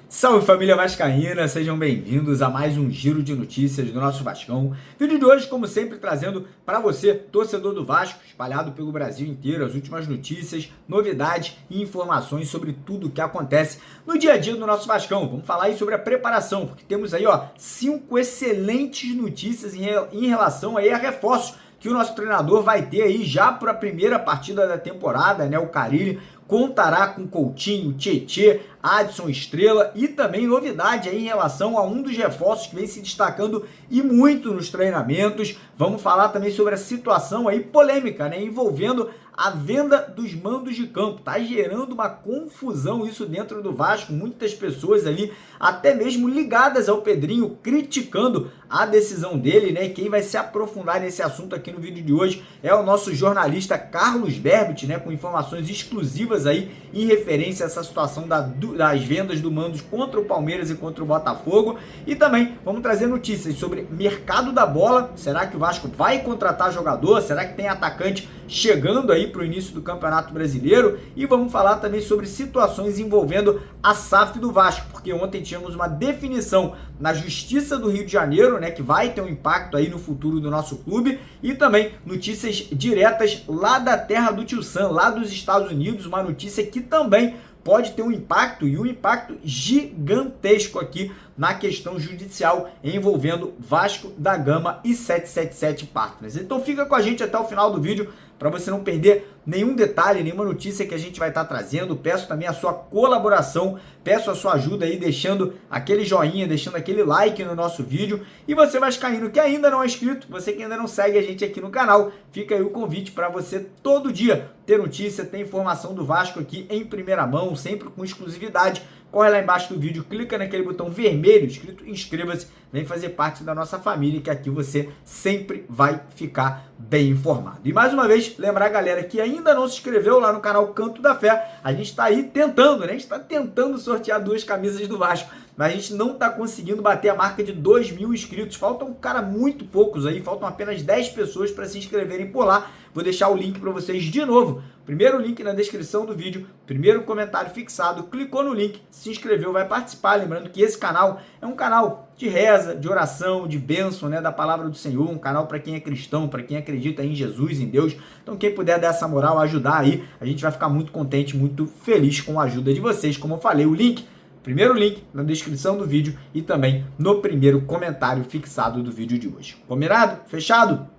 Salve família vascaína, sejam bem-vindos a mais um giro de notícias do nosso Vascão. Vídeo de hoje, como sempre, trazendo para você, torcedor do Vasco, espalhado pelo Brasil inteiro, as últimas notícias, novidades e informações sobre tudo o que acontece no dia a dia do nosso Vascão. Vamos falar aí sobre a preparação, porque temos aí 5 excelentes notícias em relação aí a reforços que o nosso treinador vai ter aí já para a primeira partida da temporada, né? O Carille contará com Coutinho, Tietê, Adson, Estrela e também novidade aí em relação a um dos reforços que vem se destacando e muito nos treinamentos. Vamos falar também sobre a situação aí polêmica, né? Envolvendo a venda dos mandos de campo. Tá gerando uma confusão isso dentro do Vasco, muitas pessoas ali até mesmo ligadas ao Pedrinho, criticando a decisão dele, né? E quem vai se aprofundar nesse assunto aqui no vídeo de hoje é o nosso jornalista Carlos Berbit, né? Com informações exclusivas aí em referência a essa situação das vendas do mandos contra o Palmeiras e contra o Botafogo. E também vamos trazer notícias sobre mercado da bola. Será que o Vasco vai contratar jogador? Será que tem atacante chegando aí para o início do Campeonato Brasileiro? E vamos falar também sobre situações envolvendo a SAF do Vasco, porque ontem tínhamos uma definição na Justiça do Rio de Janeiro, né, que vai ter um impacto aí no futuro do nosso clube, e também notícias diretas lá da terra do Tio Sam, lá dos Estados Unidos, uma notícia que também pode ter um impacto, e um impacto gigantesco aqui na questão judicial envolvendo Vasco da Gama e 777 Partners. Então fica com a gente até o final do vídeo para você não perder nenhum detalhe, nenhuma notícia que a gente vai estar trazendo. Peço também a sua colaboração, peço a sua ajuda aí deixando aquele joinha, deixando aquele like no nosso vídeo. E você vascaíno que ainda não é inscrito, você que ainda não segue a gente aqui no canal, fica aí o convite para você todo dia ter notícia, ter informação do Vasco aqui em primeira mão, sempre com exclusividade. Corre lá embaixo do vídeo, clica naquele botão vermelho escrito inscreva-se, vem fazer parte da nossa família, que aqui você sempre vai ficar bem informado. E mais uma vez, lembrar a galera que ainda não se inscreveu lá no canal Canto da Fé, a gente está aí tentando, né? A gente está tentando sortear 2 camisas do Vasco, mas a gente não está conseguindo bater a marca de 2.000 inscritos. Faltam, muito poucos aí, faltam apenas 10 pessoas para se inscreverem por lá. Vou deixar o link para vocês de novo. Primeiro link na descrição do vídeo, primeiro comentário fixado, clicou no link, se inscreveu, vai participar. Lembrando que esse canal é um canal de reza, de oração, de bênção, né, da palavra do Senhor, um canal para quem é cristão, para quem acredita em Jesus, em Deus. Então quem puder dar essa moral, ajudar aí, a gente vai ficar muito contente, muito feliz com a ajuda de vocês. Como eu falei, o link, primeiro link na descrição do vídeo e também no primeiro comentário fixado do vídeo de hoje. Combinado? Fechado?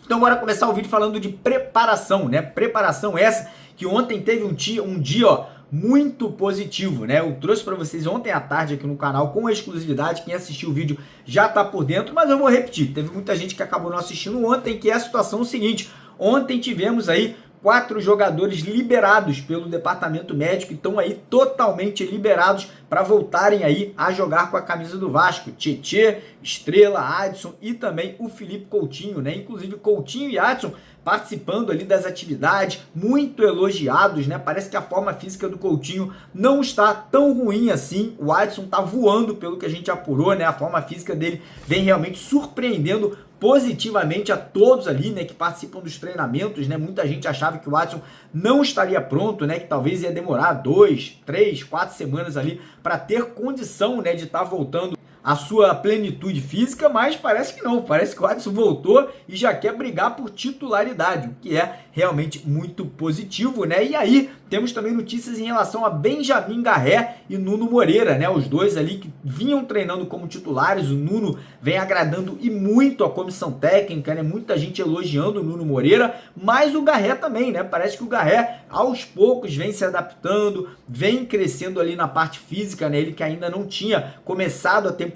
Então bora começar o vídeo falando de preparação, né? Preparação essa que ontem teve um dia muito positivo, né? Eu trouxe para vocês ontem à tarde aqui no canal com exclusividade. Quem assistiu o vídeo já tá por dentro, mas eu vou repetir. Teve muita gente que acabou não assistindo ontem, que é a situação seguinte. Ontem tivemos aí 4 jogadores liberados pelo departamento médico, estão aí totalmente liberados para voltarem aí a jogar com a camisa do Vasco. Tietê, Estrela, Adson e também o Felipe Coutinho, né? Inclusive Coutinho e Adson participando ali das atividades, muito elogiados, né? Parece que a forma física do Coutinho não está tão ruim assim. O Adson tá voando, pelo que a gente apurou, né? A forma física dele vem realmente surpreendendo positivamente a todos ali, né, que participam dos treinamentos, né? Muita gente achava que o Adson não estaria pronto, né, que talvez ia demorar 2, 3, 4 semanas ali para ter condição, né, de estar voltando a sua plenitude física, mas parece que não, parece que o Adson voltou e já quer brigar por titularidade, o que é realmente muito positivo, né? E aí temos também notícias em relação a Benjamin Garré e Nuno Moreira, né? Os dois ali que vinham treinando como titulares. O Nuno vem agradando e muito a comissão técnica, né? Muita gente elogiando o Nuno Moreira, mas o Garré também, né? Parece que o Garré aos poucos vem se adaptando, vem crescendo ali na parte física, né? Ele que ainda não tinha começado a temporada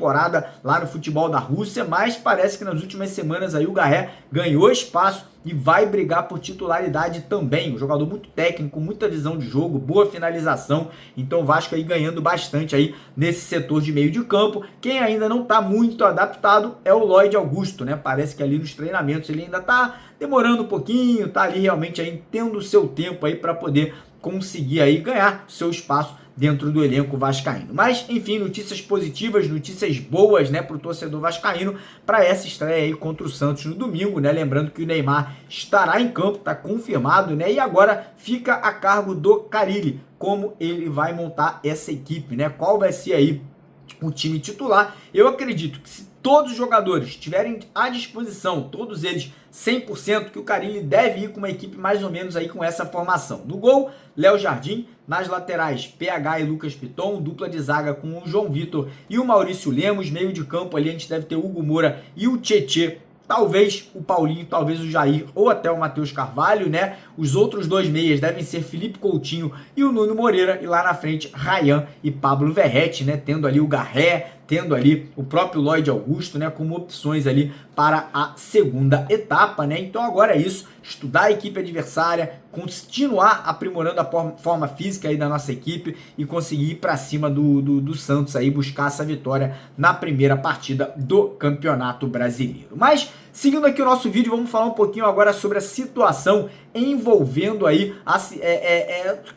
lá no futebol da Rússia, mas parece que nas últimas semanas aí o Garré ganhou espaço e vai brigar por titularidade também. Um jogador muito técnico, muita visão de jogo, boa finalização. Então o Vasco aí ganhando bastante aí nesse setor de meio de campo. Quem ainda não está muito adaptado é o Lloyd Augusto, né? Parece que ali nos treinamentos ele ainda está demorando um pouquinho, tá ali realmente aí tendo o seu tempo aí para poder conseguir aí ganhar seu espaço dentro do elenco vascaíno. Mas, enfim, notícias positivas, notícias boas, né, para o torcedor vascaíno para essa estreia aí contra o Santos no domingo, né? Lembrando que o Neymar estará em campo, está confirmado, né? E agora fica a cargo do Carille, como ele vai montar essa equipe, né? Qual vai ser aí o time titular. Eu acredito que se todos os jogadores estiverem à disposição, todos eles 100%, que o Carille deve ir com uma equipe mais ou menos aí com essa formação. No gol, Léo Jardim. Nas laterais, PH e Lucas Piton. Dupla de zaga com o João Vitor e o Maurício Lemos. Meio de campo ali a gente deve ter o Hugo Moura e o Tietê. Talvez o Paulinho, talvez o Jair ou até o Matheus Carvalho, né? Os outros dois meias devem ser Felipe Coutinho e o Nuno Moreira. E lá na frente, Ryan e Pablo Verratti, né? Tendo ali o Garré, tendo ali o próprio Lloyd Augusto, né? Como opções ali para a segunda etapa, né? Então agora é isso, estudar a equipe adversária, continuar aprimorando a forma física aí da nossa equipe e conseguir ir para cima do Santos aí, buscar essa vitória na primeira partida do Campeonato Brasileiro. Mas, seguindo aqui o nosso vídeo, vamos falar um pouquinho agora sobre a situação envolvendo aí a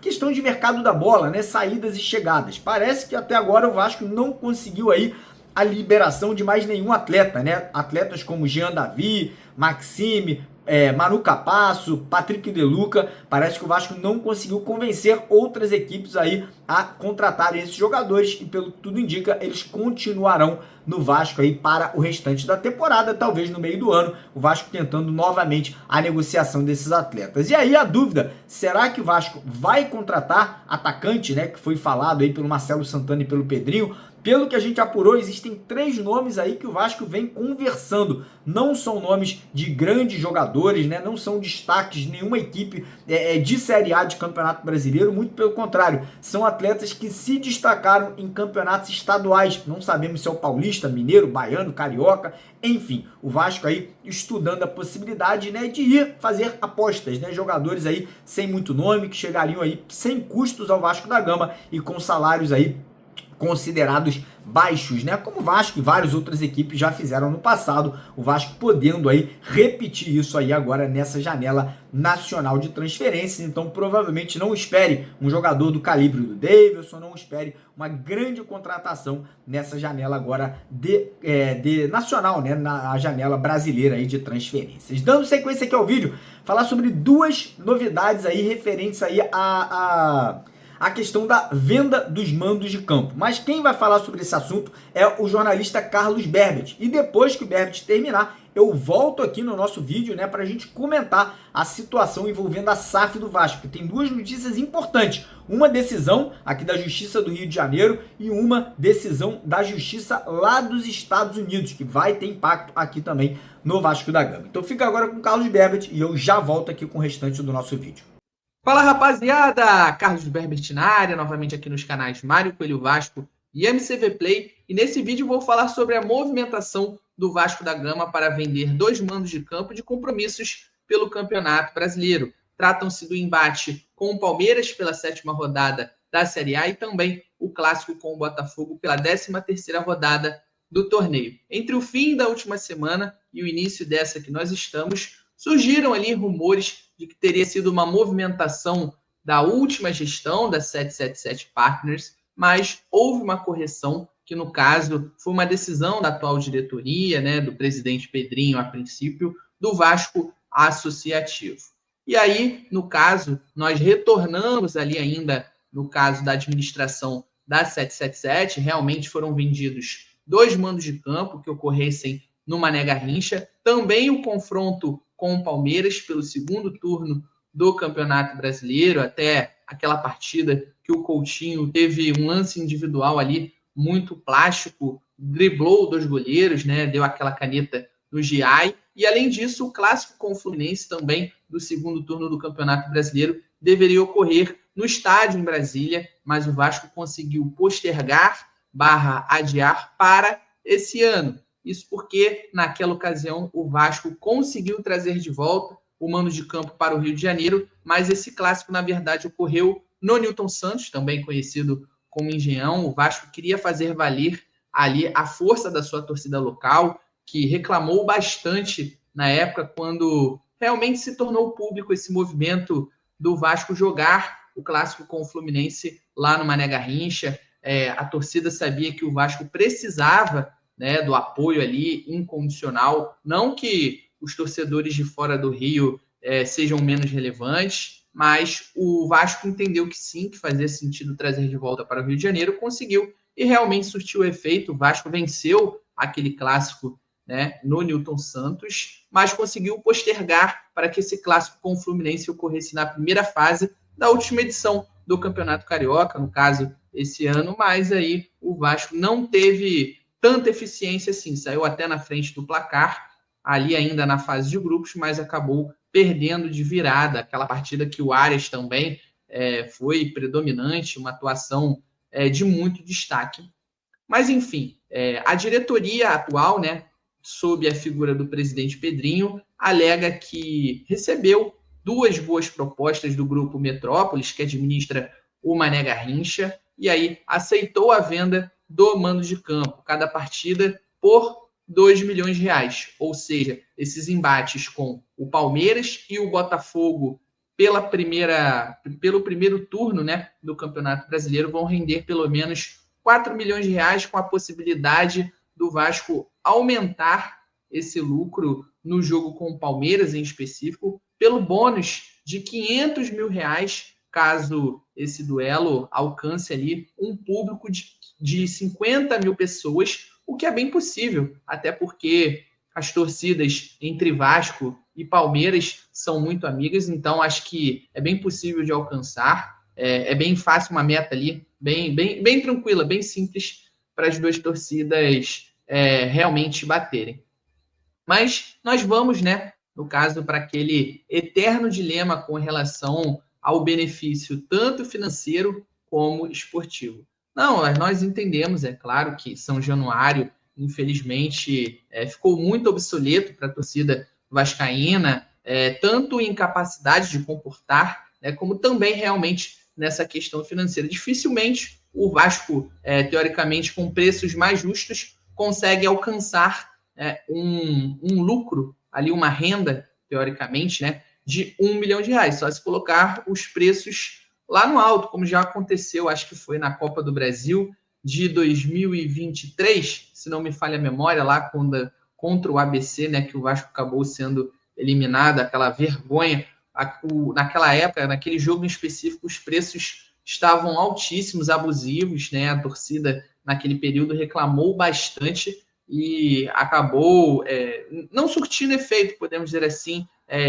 questão de mercado da bola, né? Saídas e chegadas. Parece que até agora o Vasco não conseguiu aí a liberação de mais nenhum atleta, né? Atletas como Jean Davi, Maxime, Manu Capasso, Patrick De Luca. Parece que o Vasco não conseguiu convencer outras equipes aí a contratarem esses jogadores e, pelo que tudo indica, eles continuarão no Vasco aí para o restante da temporada, talvez no meio do ano, o Vasco tentando novamente a negociação desses atletas. E aí a dúvida, será que o Vasco vai contratar atacante, né, que foi falado aí pelo Marcelo Santana e pelo Pedrinho? Pelo que a gente apurou, existem 3 nomes aí que o Vasco vem conversando. Não são nomes de grandes jogadores, né? Não são destaques de nenhuma equipe de Série A de Campeonato Brasileiro. Muito pelo contrário, são atletas que se destacaram em campeonatos estaduais. Não sabemos se é o paulista, mineiro, baiano, carioca. Enfim, o Vasco aí estudando a possibilidade, né, de ir fazer apostas, né? Jogadores aí sem muito nome, que chegariam aí sem custos ao Vasco da Gama e com salários aí considerados baixos, né? Como o Vasco e várias outras equipes já fizeram no passado, o Vasco podendo aí repetir isso aí agora nessa janela nacional de transferências. Então provavelmente não espere um jogador do calibre do Davidson, não espere uma grande contratação nessa janela agora de nacional, né? Na janela brasileira aí de transferências. Dando sequência aqui ao vídeo, falar sobre 2 novidades aí referentes aí a questão da venda dos mandos de campo. Mas quem vai falar sobre esse assunto é o jornalista Carlos Berbet. E depois que o Berbet terminar, eu volto aqui no nosso vídeo, né, para a gente comentar a situação envolvendo a SAF do Vasco. Tem 2 notícias importantes. Uma decisão aqui da Justiça do Rio de Janeiro e uma decisão da Justiça lá dos Estados Unidos, que vai ter impacto aqui também no Vasco da Gama. Então fica agora com o Carlos Berbet e eu já volto aqui com o restante do nosso vídeo. Fala, rapaziada! Carlos Berbert na área, novamente aqui nos canais Mário Coelho Vasco e MCV Play. E nesse vídeo vou falar sobre a movimentação do Vasco da Gama para vender 2 mandos de campo de compromissos pelo Campeonato Brasileiro. Tratam-se do embate com o Palmeiras pela 7ª rodada da Série A e também o clássico com o Botafogo pela 13ª rodada do torneio. Entre o fim da última semana e o início dessa que nós estamos, surgiram ali rumores de que teria sido uma movimentação da última gestão da 777 Partners, mas houve uma correção que, no caso, foi uma decisão da atual diretoria, né, do presidente Pedrinho, a princípio, do Vasco Associativo. E aí, no caso, nós retornamos ali ainda, no caso da administração da 777, realmente foram vendidos 2 mandos de campo que ocorressem no Mané Garrincha, também o confronto com o Palmeiras pelo 2º turno do Campeonato Brasileiro, até aquela partida que o Coutinho teve um lance individual ali muito plástico, driblou 2 goleiros, né, deu aquela caneta no Giai, e além disso o clássico com o Fluminense também do 2º turno do Campeonato Brasileiro deveria ocorrer no estádio em Brasília, mas o Vasco conseguiu postergar / adiar para esse ano. Isso porque, naquela ocasião, o Vasco conseguiu trazer de volta o mando de campo para o Rio de Janeiro, mas esse clássico, na verdade, ocorreu no Newton Santos, também conhecido como Engenhão. O Vasco queria fazer valer ali a força da sua torcida local, que reclamou bastante na época, quando realmente se tornou público esse movimento do Vasco jogar o clássico com o Fluminense lá no Mané Garrincha. A torcida sabia que o Vasco precisava, né, do apoio ali incondicional. Não que os torcedores de fora do Rio sejam menos relevantes, mas o Vasco entendeu que sim, que fazia sentido trazer de volta para o Rio de Janeiro, conseguiu e realmente surtiu efeito. O Vasco venceu aquele clássico, né, no Newton Santos, mas conseguiu postergar para que esse clássico com o Fluminense ocorresse na primeira fase da última edição do Campeonato Carioca, no caso, esse ano, mas aí o Vasco não teve tanta eficiência assim, saiu até na frente do placar, ali ainda na fase de grupos, mas acabou perdendo de virada, aquela partida que o Arias também foi predominante, uma atuação de muito destaque. Mas, enfim, a diretoria atual, né, sob a figura do presidente Pedrinho, alega que recebeu 2 boas propostas do grupo Metrópolis, que administra o Mané Garrincha, e aí aceitou a venda do mando de campo, cada partida por R$2 milhões, ou seja, esses embates com o Palmeiras e o Botafogo pelo primeiro turno, né, do Campeonato Brasileiro vão render pelo menos R$4 milhões, com a possibilidade do Vasco aumentar esse lucro no jogo com o Palmeiras, em específico, pelo bônus de R$500 mil, caso esse duelo alcance ali um público de 50 mil pessoas, o que é bem possível, até porque as torcidas entre Vasco e Palmeiras são muito amigas, então acho que é bem possível de alcançar. É bem fácil, uma meta ali, bem tranquila, bem simples para as 2 torcidas realmente baterem. Mas nós vamos, né, no caso, para aquele eterno dilema com relação ao benefício tanto financeiro como esportivo. Não, nós entendemos, é claro, que São Januário, infelizmente, ficou muito obsoleto para a torcida vascaína, tanto em capacidade de comportar, como também realmente nessa questão financeira. Dificilmente o Vasco, teoricamente, com preços mais justos, consegue alcançar um lucro, ali uma renda, teoricamente, né, de R$1 milhão, só se colocar os preços lá no alto, como já aconteceu, acho que foi na Copa do Brasil de 2023, se não me falha a memória, lá contra o ABC, né, que o Vasco acabou sendo eliminado, aquela vergonha. Naquela época, naquele jogo em específico, os preços estavam altíssimos, abusivos, né, a torcida naquele período reclamou bastante e acabou não surtindo efeito, podemos dizer assim,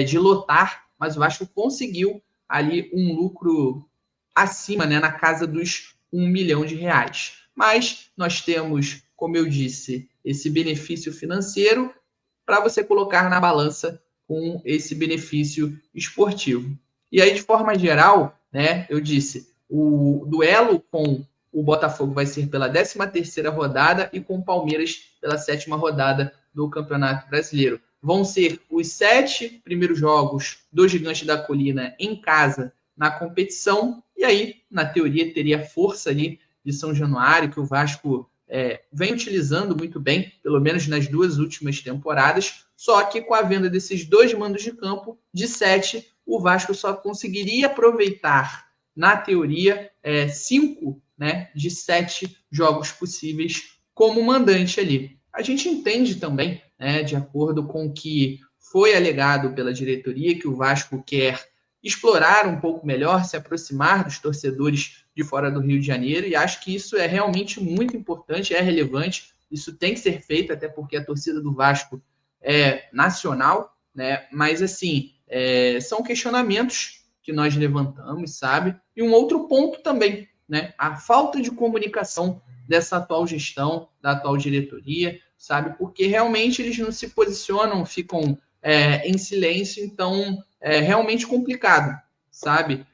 de lotar, mas o Vasco conseguiu ali um lucro acima, né, na casa dos R$1 milhão. Mas nós temos, como eu disse, esse benefício financeiro para você colocar na balança com esse benefício esportivo. E aí, de forma geral, né, eu disse, o duelo com o Botafogo vai ser pela 13ª rodada e com o Palmeiras pela 7ª rodada do Campeonato Brasileiro. Vão ser os 7 primeiros jogos do Gigante da Colina em casa na competição, e aí, na teoria, teria força ali de São Januário, que o Vasco vem utilizando muito bem, pelo menos nas 2 últimas temporadas, só que com a venda desses 2 mandos de campo, de 7, o Vasco só conseguiria aproveitar, na teoria, 5, né, de 7 jogos possíveis como mandante ali. A gente entende também, né, de acordo com o que foi alegado pela diretoria, que o Vasco quer explorar um pouco melhor, se aproximar dos torcedores de fora do Rio de Janeiro, e acho que isso é realmente muito importante, é relevante, isso tem que ser feito, até porque a torcida do Vasco é nacional, né? Mas, assim, são questionamentos que nós levantamos, sabe? E um outro ponto também, né? A falta de comunicação dessa atual gestão, da atual diretoria, sabe? Porque realmente eles não se posicionam, ficam em silêncio, então é realmente complicado, sabe?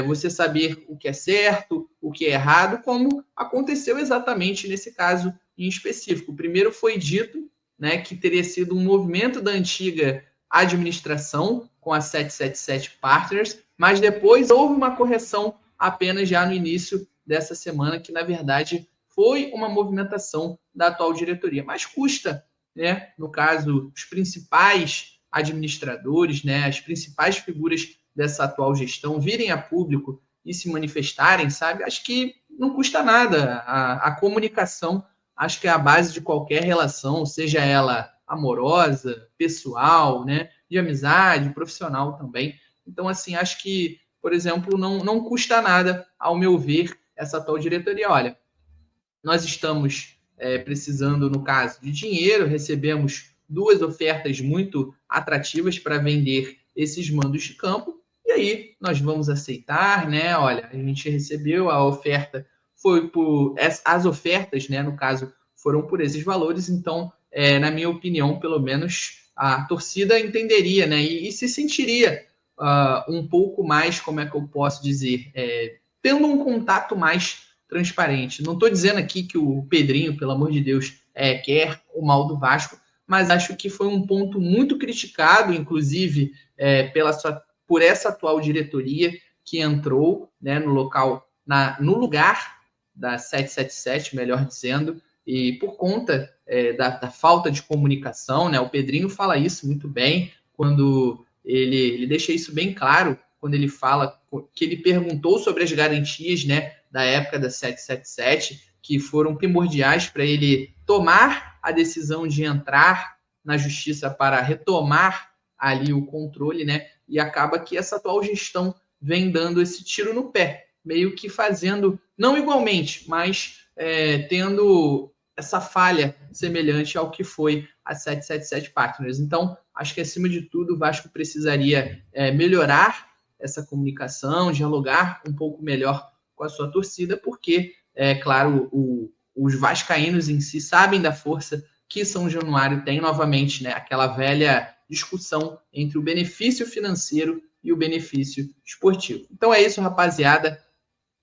Você saber o que é certo, o que é errado, como aconteceu exatamente nesse caso em específico. Primeiro foi dito, né, que teria sido um movimento da antiga administração com a 777 Partners, mas depois houve uma correção apenas já no início dessa semana, que na verdade foi uma movimentação da atual diretoria. Mas custa, né, no caso, os principais administradores, né, as principais figuras dessa atual gestão virem a público e se manifestarem, sabe? Acho que não custa nada. A comunicação, acho que é a base de qualquer relação, seja ela amorosa, pessoal, né? De amizade, profissional também. Então, assim, acho que, por exemplo, não custa nada, ao meu ver, essa atual diretoria. Olha, nós estamos precisando, no caso, de dinheiro, recebemos 2 ofertas muito atrativas para vender esses mandos de campo, e aí nós vamos aceitar, né? Olha, a gente recebeu a oferta, foi por as ofertas, né? No caso, foram por esses valores, então, na minha opinião, pelo menos a torcida entenderia, né? E se sentiria um pouco mais, como é que eu posso dizer, tendo um contato mais transparente. Não estou dizendo aqui que o Pedrinho, pelo amor de Deus, quer o mal do Vasco, mas acho que foi um ponto muito criticado, inclusive, por essa atual diretoria que entrou, né, no lugar da 777, melhor dizendo, e por conta da falta de comunicação, né, o Pedrinho fala isso muito bem, quando ele deixa isso bem claro, quando ele fala que ele perguntou sobre as garantias, né, da época da 777, que foram primordiais para ele tomar a decisão de entrar na justiça para retomar ali o controle, né? E acaba que essa atual gestão vem dando esse tiro no pé, meio que fazendo, não igualmente, mas tendo essa falha semelhante ao que foi a 777 Partners. Então, acho que, acima de tudo, o Vasco precisaria melhorar essa comunicação, dialogar um pouco melhor com a sua torcida, porque, claro, os vascaínos em si sabem da força que São Januário tem, novamente, né, aquela velha discussão entre o benefício financeiro e o benefício esportivo. Então é isso, rapaziada.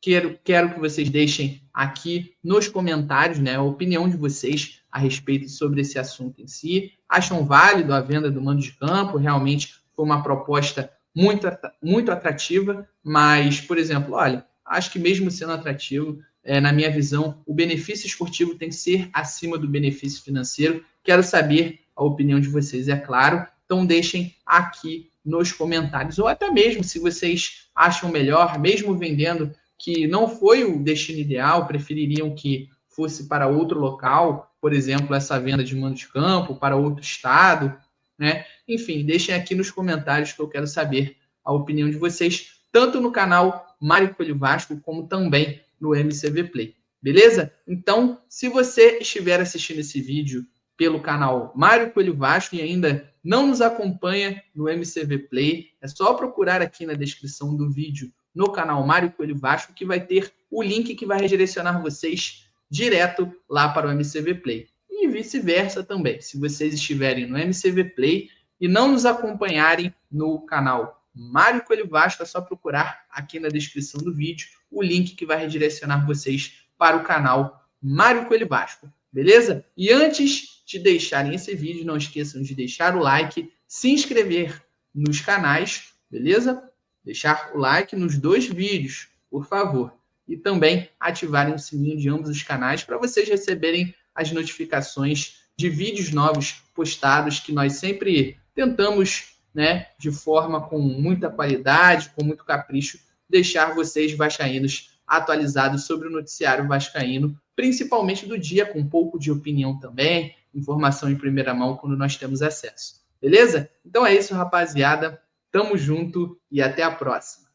Quero que vocês deixem aqui nos comentários, né, a opinião de vocês a respeito sobre esse assunto em si. Acham válido a venda do mando de campo? Realmente foi uma proposta muito atrativa, mas, por exemplo, olha, acho que mesmo sendo atrativo, na minha visão, o benefício esportivo tem que ser acima do benefício financeiro. Quero saber a opinião de vocês, é claro. Então deixem aqui nos comentários, ou até mesmo se vocês acham melhor, mesmo vendendo, que não foi o destino ideal, prefeririam que fosse para outro local, por exemplo, essa venda de mando de campo, para outro estado, né? Enfim, deixem aqui nos comentários que eu quero saber a opinião de vocês, tanto no canal Mário Coelho Vasco, como também no MCV Play, beleza? Então, se você estiver assistindo esse vídeo pelo canal Mário Coelho Vasco e ainda não nos acompanha no MCV Play, é só procurar aqui na descrição do vídeo no canal Mário Coelho Vasco, que vai ter o link que vai redirecionar vocês direto lá para o MCV Play. E vice-versa também. Se vocês estiverem no MCV Play e não nos acompanharem no canal Mário Coelho Vasco, é só procurar aqui na descrição do vídeo o link que vai redirecionar vocês para o canal Mário Coelho Vasco, beleza? E antes de deixarem esse vídeo, não esqueçam de deixar o like, se inscrever nos canais, beleza? Deixar o like nos 2 vídeos, por favor. E também ativarem o sininho de ambos os canais para vocês receberem as notificações de vídeos novos postados, que nós sempre tentamos, né, de forma com muita qualidade, com muito capricho, deixar vocês vascaínos atualizados sobre o noticiário vascaíno, principalmente do dia, com um pouco de opinião também, informação em primeira mão quando nós temos acesso. Beleza? Então é isso, rapaziada. Tamo junto e até a próxima.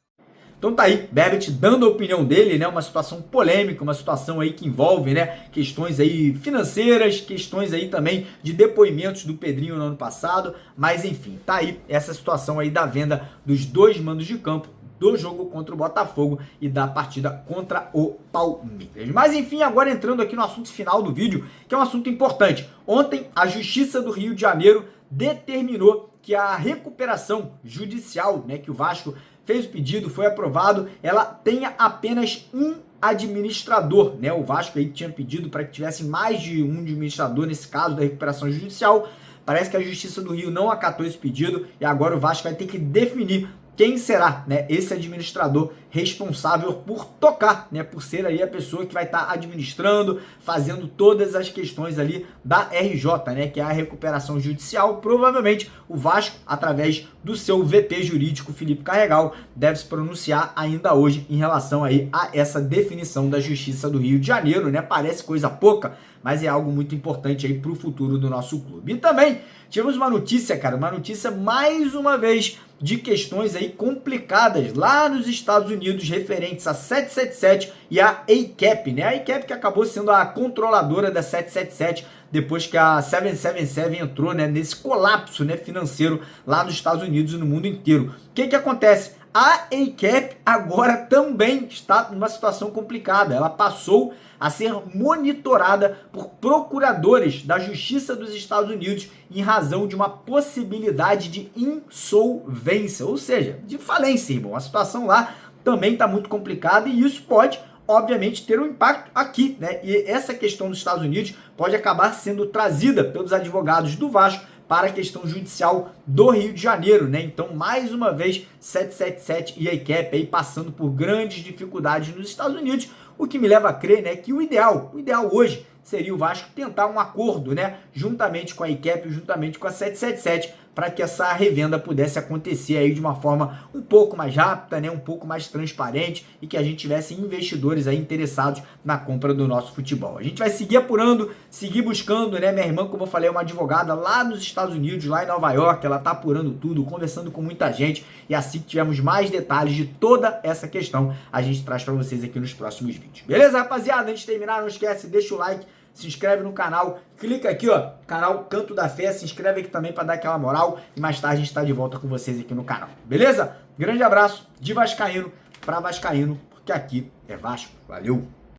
Então tá aí, Berbet dando a opinião dele, né? Uma situação polêmica, uma situação aí que envolve, né, questões aí financeiras, questões aí também de depoimentos do Pedrinho no ano passado, mas enfim, tá aí essa situação aí da venda dos 2 mandos de campo do jogo contra o Botafogo e da partida contra o Palmeiras. Mas enfim, agora entrando aqui no assunto final do vídeo, que é um assunto importante. Ontem, a Justiça do Rio de Janeiro determinou que a recuperação judicial, né, que o Vasco fez o pedido, foi aprovado, ela tenha apenas um administrador, né? O Vasco aí tinha pedido para que tivesse mais de um administrador nesse caso da recuperação judicial. Parece que a Justiça do Rio não acatou esse pedido e agora o Vasco vai ter que definir quem será, né, esse administrador responsável por tocar, né, por ser aí a pessoa que vai estar administrando, fazendo todas as questões ali da RJ, né, que é a recuperação judicial. Provavelmente o Vasco, através do seu VP jurídico, Felipe Carregal, deve se pronunciar ainda hoje em relação aí a essa definição da Justiça do Rio de Janeiro, né? Parece coisa pouca, mas é algo muito importante aí para o futuro do nosso clube. E também tivemos uma notícia, cara, uma notícia mais uma vez de questões aí complicadas lá nos Estados Unidos referentes a 777 e a ACAP, né? A ACAP que acabou sendo a controladora da 777 depois que a 777 entrou, né, nesse colapso, né, financeiro lá nos Estados Unidos e no mundo inteiro. O que acontece? A ACAP agora também está numa situação complicada. Ela passou a ser monitorada por procuradores da Justiça dos Estados Unidos em razão de uma possibilidade de insolvência, ou seja, de falência, irmão. A situação lá também está muito complicada e isso pode, obviamente, ter um impacto aqui, né? E essa questão dos Estados Unidos pode acabar sendo trazida pelos advogados do Vasco para a questão judicial do Rio de Janeiro, né? Então, mais uma vez, 777 e a ACAP aí passando por grandes dificuldades nos Estados Unidos, o que me leva a crer, né, que o ideal hoje seria o Vasco tentar um acordo, né, juntamente com a ACAP, juntamente com a 777, para que essa revenda pudesse acontecer aí de uma forma um pouco mais rápida, né, um pouco mais transparente e que a gente tivesse investidores aí interessados na compra do nosso futebol. A gente vai seguir apurando, seguir buscando, né, minha irmã, como eu falei, é uma advogada lá nos Estados Unidos, lá em Nova York, ela tá apurando tudo, conversando com muita gente e assim que tivermos mais detalhes de toda essa questão, a gente traz para vocês aqui nos próximos vídeos. Beleza, rapaziada? Antes de terminar, não esquece, deixa o like, se inscreve no canal, clica aqui, ó, canal Canto da Fé, se inscreve aqui também para dar aquela moral e mais tarde a gente está de volta com vocês aqui no canal, beleza? Grande abraço de vascaíno para vascaíno, porque aqui é Vasco. Valeu!